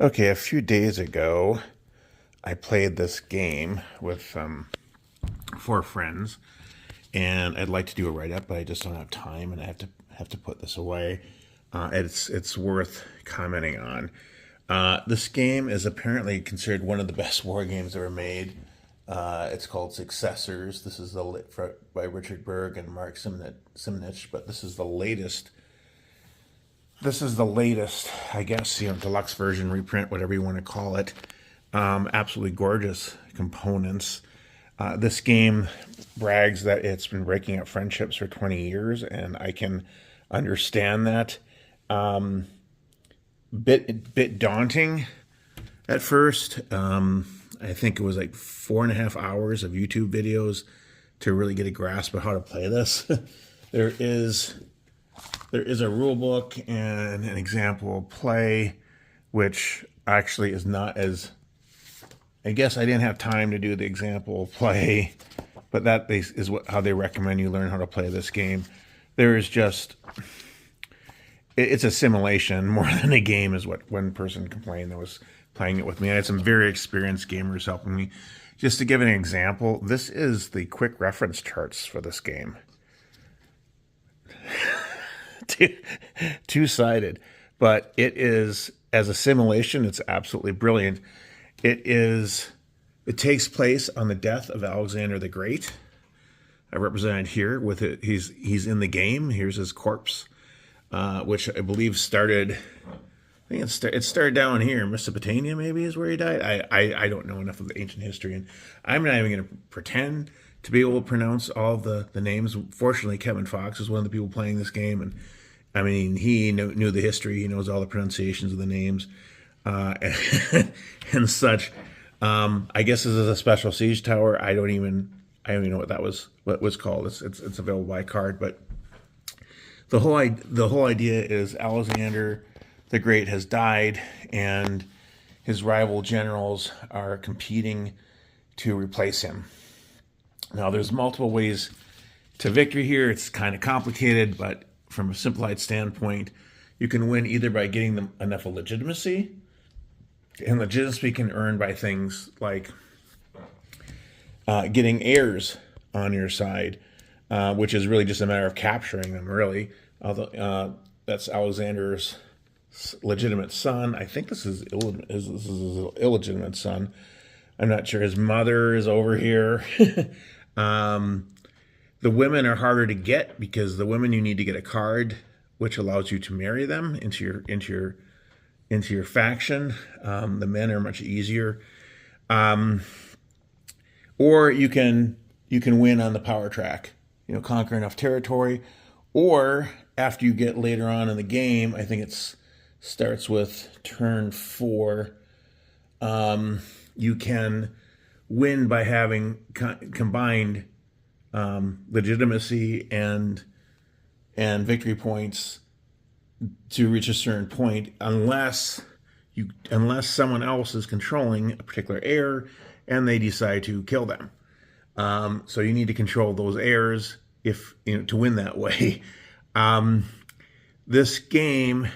Okay, a few days ago, I played this game with four friends, and I'd like to do a write up, but I just don't have time, and I have to put this away. It's worth commenting on. This game is apparently considered one of the best war games ever made. It's called Successors. This is by Richard Berg and Mark Simnich, but this is the latest, I guess, deluxe version, reprint, whatever you want to call it. Absolutely gorgeous components. This game brags that it's been breaking up friendships for 20 years, and I can understand that. Bit daunting at first. I think it was like 4.5 hours of YouTube videos to really get a grasp of how to play this. there is there is a rule book and an example of play, which actually is not as. I guess I didn't have time to do the example of play, but that is how they recommend you learn how to play this game. There is just. It's a simulation more than a game, is what one person complained that was playing it with me. I had some very experienced gamers helping me. Just to give an example, this is the quick reference charts for this game. Two-sided, but it is, as a simulation, it's absolutely brilliant. It takes place on the death of Alexander the Great. I represented here with it. He's in the game. Here's his corpse, which I believe started. I think it started down here, Mesopotamia maybe is where he died. I don't know enough of the ancient history, and I'm not even going to pretend to be able to pronounce all of the names. Fortunately, Kevin Fox is one of the people playing this game, and I mean, he knew the history. He knows all the pronunciations of the names and such. I guess this is a special siege tower. I don't even know what was called. It's available by card, but the whole idea is Alexander the Great has died, and his rival generals are competing to replace him. Now, there's multiple ways to victory here. It's kind of complicated, but from a simplified standpoint, you can win either by getting them enough of legitimacy, and legitimacy can earn by things like getting heirs on your side, which is really just a matter of capturing them, really. Although that's Alexander's legitimate son. I think this is his illegitimate son. I'm not sure. His mother is over here. The women are harder to get because the women, you need to get a card which allows you to marry them into your faction. The men are much easier. Or you can win on the power track. Conquer enough territory, or after you get later on in the game, I think it starts with turn 4. You can win by having combined legitimacy and victory points to reach a certain point, unless someone else is controlling a particular heir and they decide to kill them. So you need to control those heirs to win that way. This game,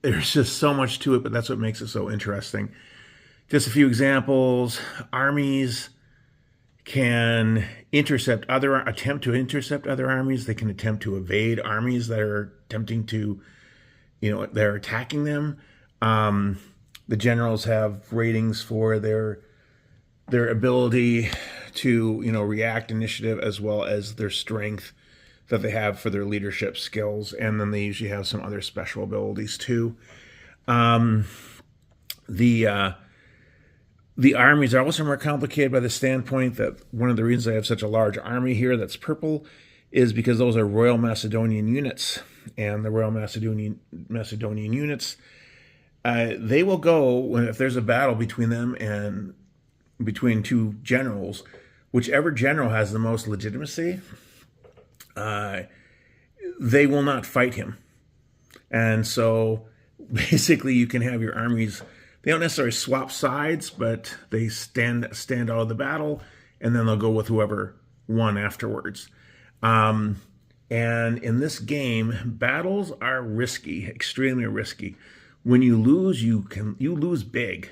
there's just so much to it, but that's what makes it so interesting. Just a few examples. Armies can attempt to intercept other armies. They can attempt to evade armies that are attempting to, they're attacking them. The generals have ratings for their ability to, react initiative, as well as their strength that they have for their leadership skills. And then they usually have some other special abilities too. The armies are also more complicated by the standpoint that one of the reasons I have such a large army here that's purple is because those are Royal Macedonian units. And the Royal Macedonian units, they will go if there's a battle between them and between two generals. Whichever general has the most legitimacy, they will not fight him. And so basically you can have your armies. They don't necessarily swap sides, but they stand out of the battle, and then they'll go with whoever won afterwards. And in this game, battles are risky, extremely risky. when you lose, you lose big.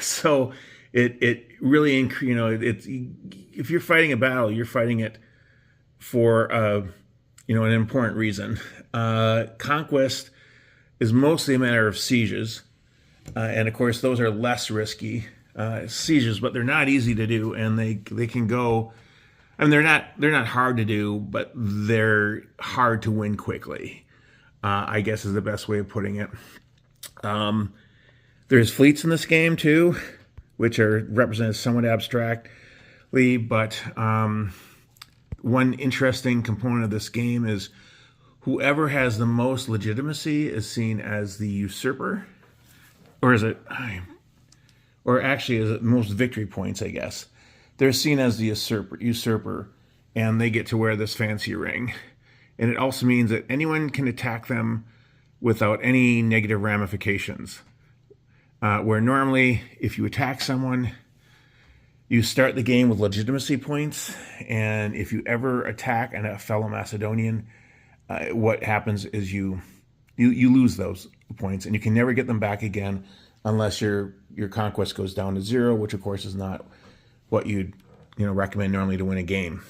So it really, it's, if you're fighting a battle, you're fighting it for, an important reason. Conquest is mostly a matter of sieges. And of course, those are less risky sieges, but they're not easy to do, and they can go. I mean, they're not hard to do, but they're hard to win quickly. I guess is the best way of putting it. There's fleets in this game too, which are represented somewhat abstractly, but one interesting component of this game is whoever has the most legitimacy is seen as the usurper. Or is it, or actually is it most victory points, I guess. They're seen as the usurper, and they get to wear this fancy ring. And it also means that anyone can attack them without any negative ramifications. Where normally, if you attack someone, you start the game with legitimacy points, and if you ever attack a fellow Macedonian, what happens is you lose those points, and you can never get them back again unless your conquest goes down to 0, which of course is not what you'd recommend normally to win a game.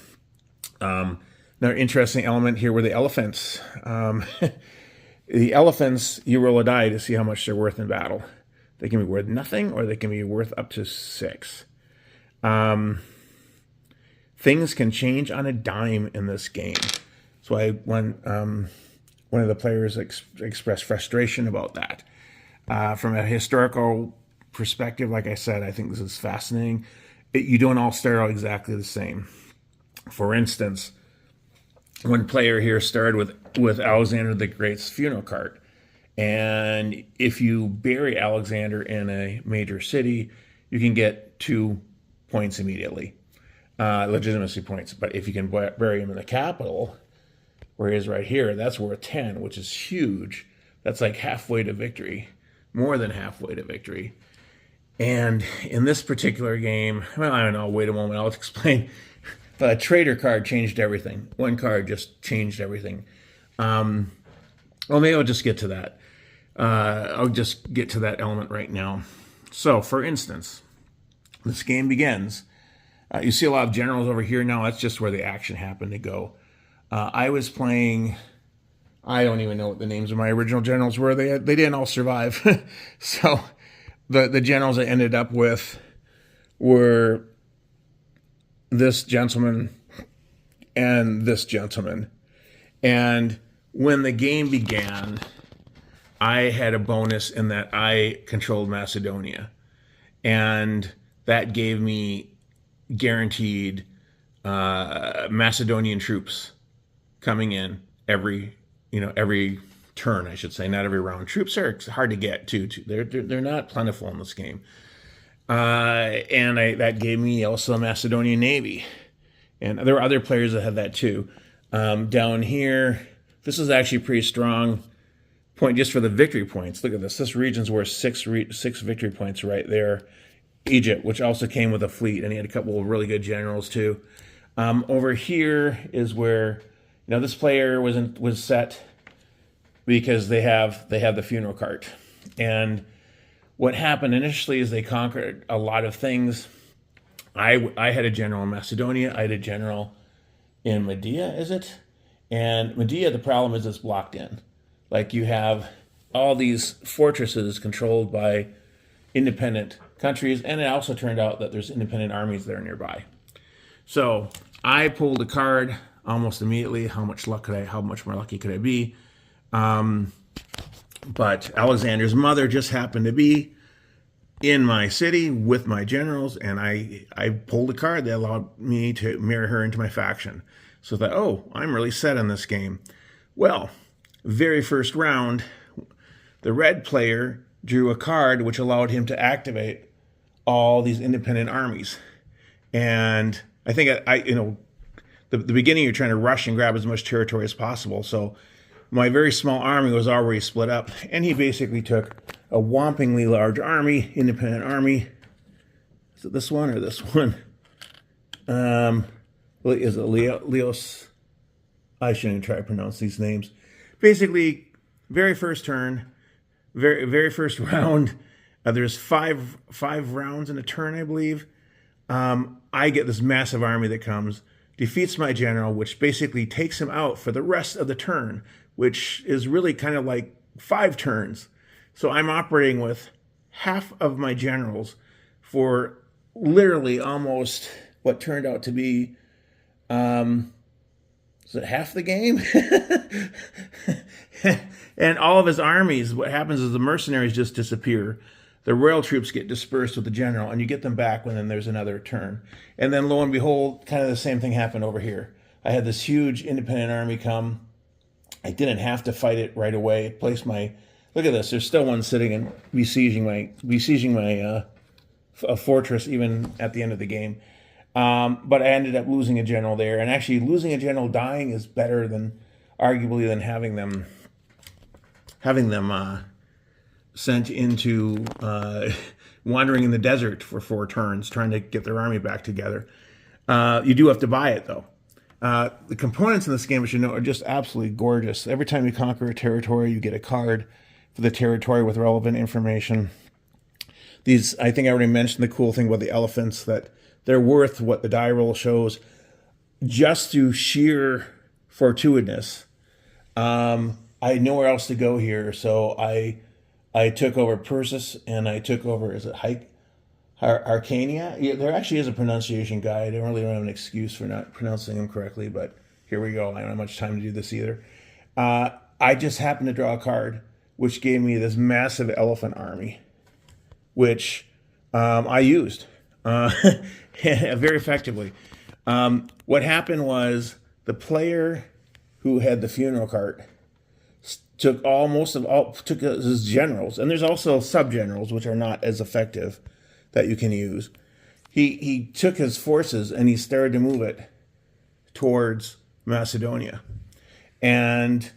Another interesting element here were the elephants. The elephants, you roll a die to see how much they're worth in battle. They can be worth nothing, or they can be worth up to 6. Things can change on a dime in this game. That's why one of the players expressed frustration about that. From a historical perspective, like I said, I think this is fascinating. You don't all start out exactly the same. For instance, one player here started with Alexander the Great's funeral cart. And if you bury Alexander in a major city, you can get 2 points immediately, legitimacy points. But if you can bury him in the capital, where he is right here, that's worth 10, which is huge. That's like halfway to victory, more than halfway to victory. And in this particular game, well, I don't know, wait a moment, I'll explain. The trader card changed everything. One card just changed everything. Well, maybe I'll just get to that. I'll just get to that element right now. So, for instance, this game begins. You see a lot of generals over here now. That's just where the action happened to go. I was playing, I don't even know what the names of my original generals were. They didn't all survive. So the generals I ended up with were this gentleman and this gentleman. And when the game began, I had a bonus in that I controlled Macedonia. And that gave me guaranteed Macedonian troops coming in every turn, I should say, not every round. Troops are hard to get too. They're not plentiful in this game. And that gave me also a Macedonian navy. And there were other players that had that too. Down here, this is actually a pretty strong point just for the victory points. Look at this. This region's worth 6 victory points right there. Egypt, which also came with a fleet, and he had a couple of really good generals too. Over here is where this player was set because they have the funeral cart. And what happened initially is they conquered a lot of things. I had a general in Macedonia. I had a general in Medea, is it? And Medea, the problem is it's blocked in. Like you have all these fortresses controlled by independent countries, and it also turned out that there's independent armies there nearby. So I pulled a card almost immediately. How much more lucky could I be? But Alexander's mother just happened to be in my city with my generals, and I pulled a card that allowed me to marry her into my faction. So I thought, oh, I'm really set on this game. Well, very first round, the red player drew a card which allowed him to activate all these independent armies. And I think the beginning, you're trying to rush and grab as much territory as possible. So my very small army was already split up, and he basically took a whompingly large army, independent army. Is it this one or this one? Is it Leos? I shouldn't even try to pronounce these names. Basically, very first turn, very first round, there's five rounds in a turn, I believe. I get this massive army that comes, defeats my general, which basically takes him out for the rest of the turn, which is really kind of like 5 turns. So I'm operating with half of my generals for literally almost what turned out to be, is it half the game? And all of his armies, what happens is the mercenaries just disappear. The royal troops get dispersed with the general, and you get them back when then there's another turn. And then lo and behold, kind of the same thing happened over here. I had this huge independent army come. I didn't have to fight it right away. Placed my, look at this. There's still one sitting and besieging my a fortress even at the end of the game. But I ended up losing a general there, and actually losing a general dying is better than, arguably, than having them sent into wandering in the desert for 4 turns, trying to get their army back together. You do have to buy it, though. The components in this game, as you know, are just absolutely gorgeous. Every time you conquer a territory, you get a card for the territory with relevant information. These, I think I already mentioned the cool thing about the elephants, that they're worth what the die roll shows just through sheer fortuitousness. I had nowhere else to go here, so I took over Persis, and I took over, is it Arcania? Yeah, there actually is a pronunciation guide. I don't really have an excuse for not pronouncing them correctly, but here we go. I don't have much time to do this either. I just happened to draw a card, which gave me this massive elephant army, which I used very effectively. What happened was the player who had the funeral cart took took his generals, and there's also sub-generals, which are not as effective, that you can use. He took his forces and he started to move it towards Macedonia. And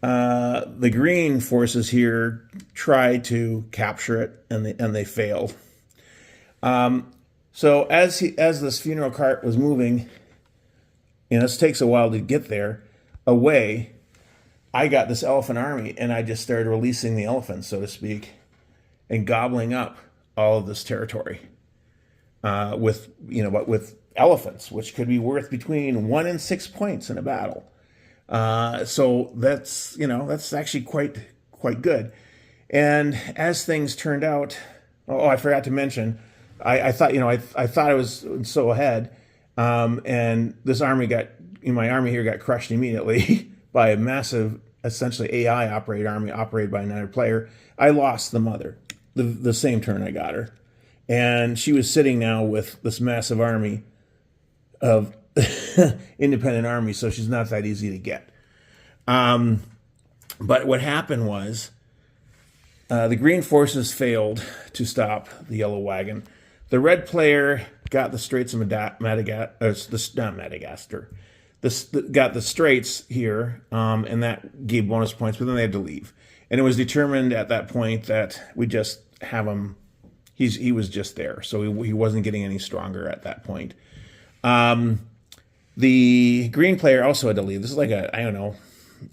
the green forces here tried to capture it, and they failed. So as this funeral cart was moving, and this takes a while to get there, away, I got this elephant army, and I just started releasing the elephants, so to speak, and gobbling up all of this territory with elephants, which could be worth between 1 and 6 points in a battle. So that's actually quite good. And as things turned out, I forgot to mention, I thought I was so ahead, and this army my army here got crushed immediately by a massive, essentially AI operated army operated by another player. I lost the mother the same turn I got her, and she was sitting now with this massive army of independent armies, so she's not that easy to get. But what happened was the green forces failed to stop the yellow wagon. The red player got the Straits of Madagascar. Got the Straits here, and that gave bonus points, but then they had to leave. And it was determined at that point that we just have him. He was just there, so he wasn't getting any stronger at that point. The green player also had to leave. This is like a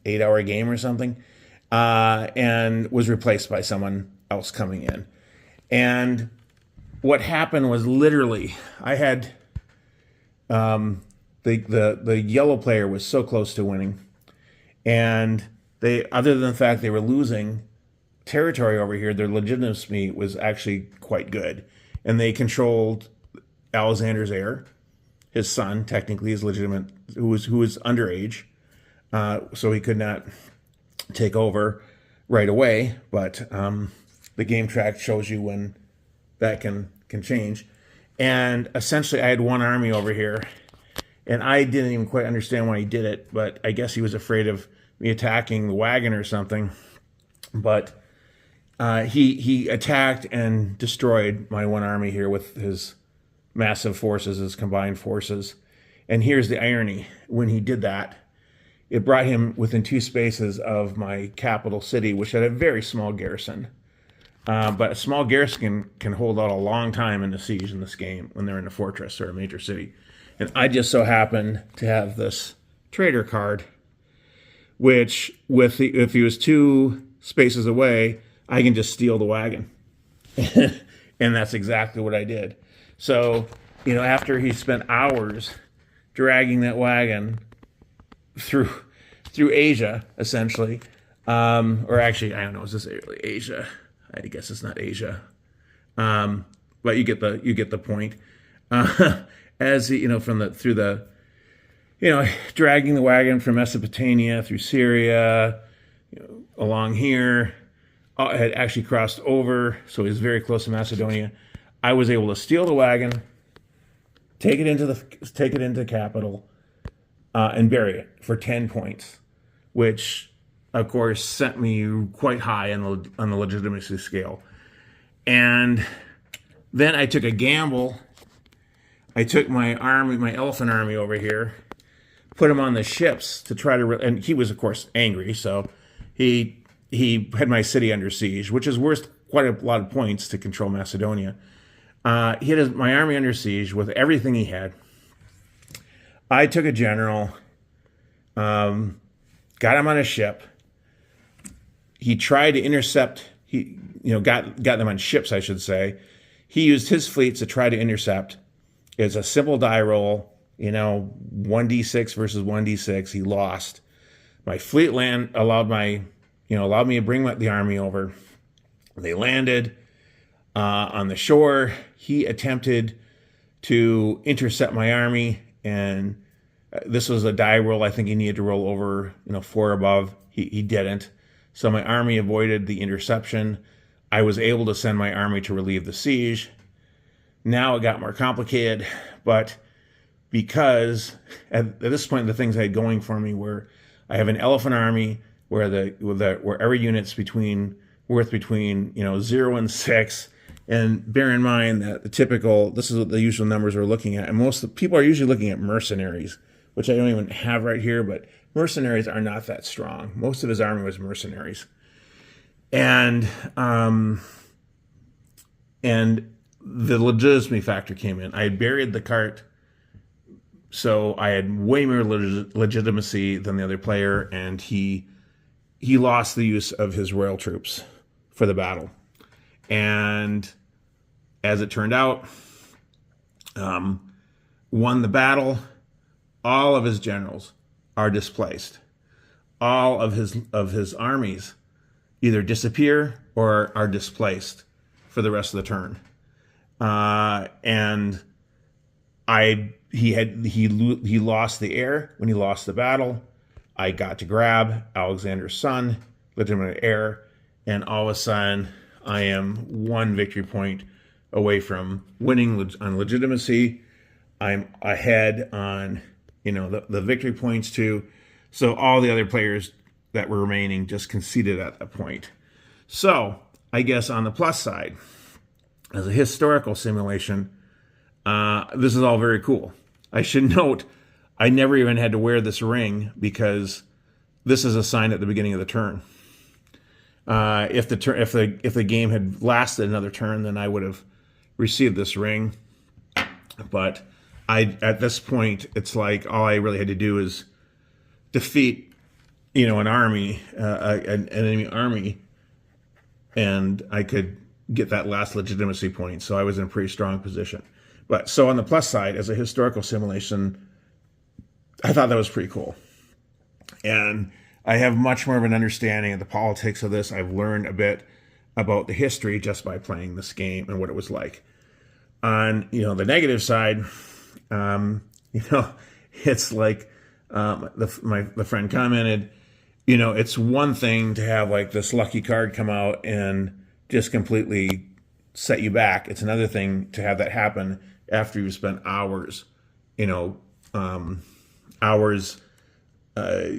8-hour game or something, and was replaced by someone else coming in. And what happened was, literally, I had the yellow player was so close to winning, and they, other than the fact they were losing territory over here, their legitimacy was actually quite good, and they controlled Alexander's heir, his son, technically is legitimate, who was underage, so he could not take over right away. But the game track shows you when that can change. And essentially, I had one army over here, and I didn't even quite understand why he did it, but I guess he was afraid of me attacking the wagon or something. But he attacked and destroyed my one army here with his massive forces, his combined forces. And here's the irony. When he did that, it brought him within 2 spaces of my capital city, which had a very small garrison. But a small garrison can hold out a long time in a siege in this game when they're in a fortress or a major city. And I just so happened to have this trader card, which if he was 2 spaces away, I can just steal the wagon. And that's exactly what I did. So, after he spent hours dragging that wagon through Asia, essentially, or actually, I don't know, is this really Asia? I guess it's not Asia, but you get the point. As dragging the wagon from Mesopotamia through Syria, along here, had actually crossed over, so he was very close to Macedonia. I was able to steal the wagon, take it into the capital, and bury it for 10 points, which of course sent me quite high on the legitimacy scale. And then I took a gamble. I took my elephant army over here, put him on the ships to try to, and he was of course angry, so he had my city under siege, which is worth quite a lot of points to control Macedonia. He had my army under siege with everything he had. I took a general, got him on a ship. He tried to intercept. Got them on ships, I should say. He used his fleets to try to intercept. It's a simple die roll, 1d6 versus 1d6. He lost. My fleet land allowed me to bring the army over. They landed on the shore. He attempted to intercept my army, and this was a die roll. I think he needed to roll over, 4 above. He didn't. So my army avoided the interception. I was able to send my army to relieve the siege. Now it got more complicated, but because at this point the things I had going for me were I have an elephant army where every unit's worth between 0 and 6, and bear in mind that this is what the usual numbers we're looking at, and most of the people are usually looking at mercenaries, which I don't even have right here, but mercenaries are not that strong. Most of his army was mercenaries, and the legitimacy factor came in. I had buried the cart, so I had way more legitimacy than the other player, and he lost the use of his royal troops for the battle. And as it turned out, won the battle. All of his generals are displaced. All of his armies either disappear or are displaced for the rest of the turn. And he lost the heir when he lost the battle. I got to grab Alexander's son, legitimate heir, and all of a sudden I am 1 victory point away from winning on legitimacy. I'm ahead on the victory points too. So all the other players that were remaining just conceded at that point. So I guess on the plus side, as a historical simulation, this is all very cool. I should note, I never even had to wear this ring because this is assigned at the beginning of the turn. If the game had lasted another turn, then I would have received this ring. But at this point, it's like all I really had to do is defeat, an army, an enemy army, and I could get that last legitimacy point. So I was in a pretty strong position. But so on the plus side, as a historical simulation, I thought that was pretty cool. And I have much more of an understanding of the politics of this. I've learned a bit about the history just by playing this game and what it was like. On, the negative side, it's like the friend commented, it's one thing to have like this lucky card come out and just completely set you back. It's another thing to have that happen after you've spent hours,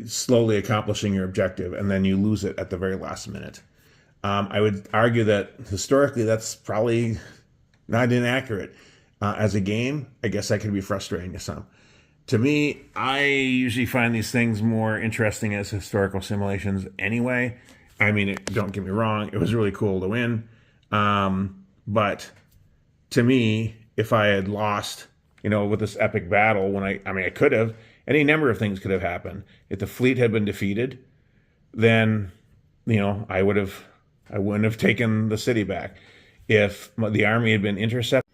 slowly accomplishing your objective, and then you lose it at the very last minute. I would argue that historically that's probably not inaccurate. As a game, I guess that could be frustrating to some. To me, I usually find these things more interesting as historical simulations anyway. I mean, don't get me wrong, it was really cool to win. But to me, if I had lost, with this epic battle, when I could have, any number of things could have happened. If the fleet had been defeated, then, I would have I wouldn't have taken the city back. If the army had been intercepted,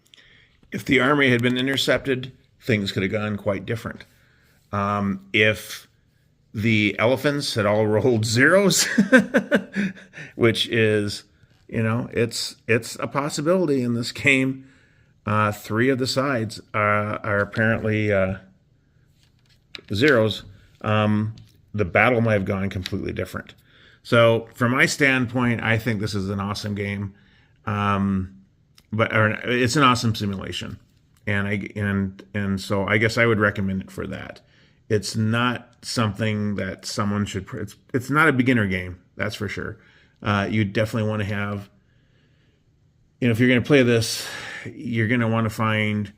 things could have gone quite different. If the elephants had all rolled zeros, which is, it's a possibility in this game. 3 of the sides are apparently zeros. The battle might have gone completely different. So from my standpoint, I think this is an awesome game. But it's an awesome simulation. And so I guess I would recommend it for that. It's not something that someone should, it's not a beginner game, that's for sure. You definitely want to have, if you're going to play this, you're going to want to find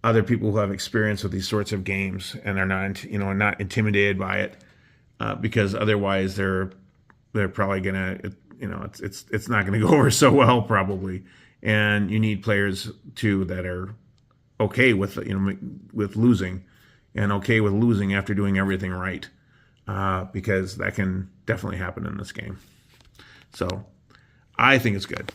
other people who have experience with these sorts of games and are not, not intimidated by it, because otherwise they're probably going to, it's not going to go over so well probably. And you need players too that are okay with, with losing, and okay with losing after doing everything right, because that can definitely happen in this game. So I think it's good.